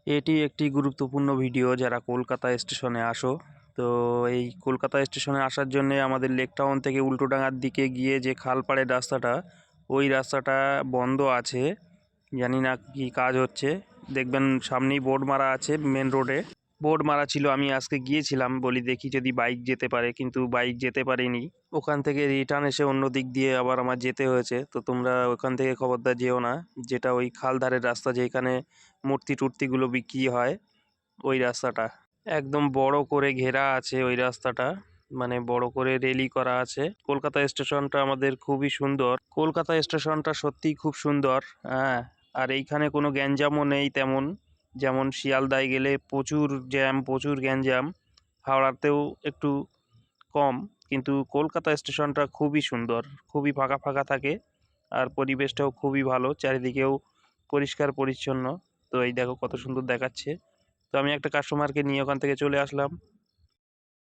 এটি একটি গুরুত্বপূর্ণ ভিডিও। যারা কলকাতা স্টেশনে আসো, তো এই কলকাতা স্টেশনে আসার জন্যে আমাদের লেক টাউন থেকে উল্টোডাঙার দিকে গিয়ে যে খালপাড়ের রাস্তাটা, ওই রাস্তাটা বন্ধ আছে। জানি না কি কাজ হচ্ছে। দেখবেন সামনেই বোর্ড মারা আছে, মেন রোডে বোর্ড মারা ছিল। আমি আজকে গিয়েছিলাম, বলি দেখি যদি বাইক যেতে পারে, কিন্তু বাইক যেতে পারেনি। ওখান থেকে রিটার্ন এসে অন্য দিক দিয়ে আবার আমার যেতে হয়েছে। তো তোমরা ওখান থেকে খবরদার যেও না, যেটা ওই খালধারের রাস্তা যেখানে মূর্তি টুর্তিগুলো বিক্রি হয়, ওই রাস্তাটা একদম বড় করে ঘেরা আছে। ওই রাস্তাটা মানে বড় করে রেলি করা আছে। কলকাতা স্টেশনটা আমাদের খুবই সুন্দর। কলকাতা স্টেশনটা সত্যিই খুব সুন্দর। হ্যাঁ, আর এইখানে কোনো গ্যাঞ্জামও নেই তেমন। যেমন শিয়ালদায় গেলে প্রচুর জ্যাম, প্রচুর গ্যাঞ্জাম। হাওড়াতেও একটু কম, কিন্তু কলকাতা স্টেশনটা খুবই সুন্দর, খুবই ফাঁকা ফাঁকা থাকে। আর পরিবেশটাও খুবই ভালো, চারিদিকেও পরিষ্কার পরিচ্ছন্ন। তো এই দেখো কত সুন্দর দেখাচ্ছে। তো আমি একটা কাস্টমারকে নিয়ে ওখান থেকে চলে আসলাম।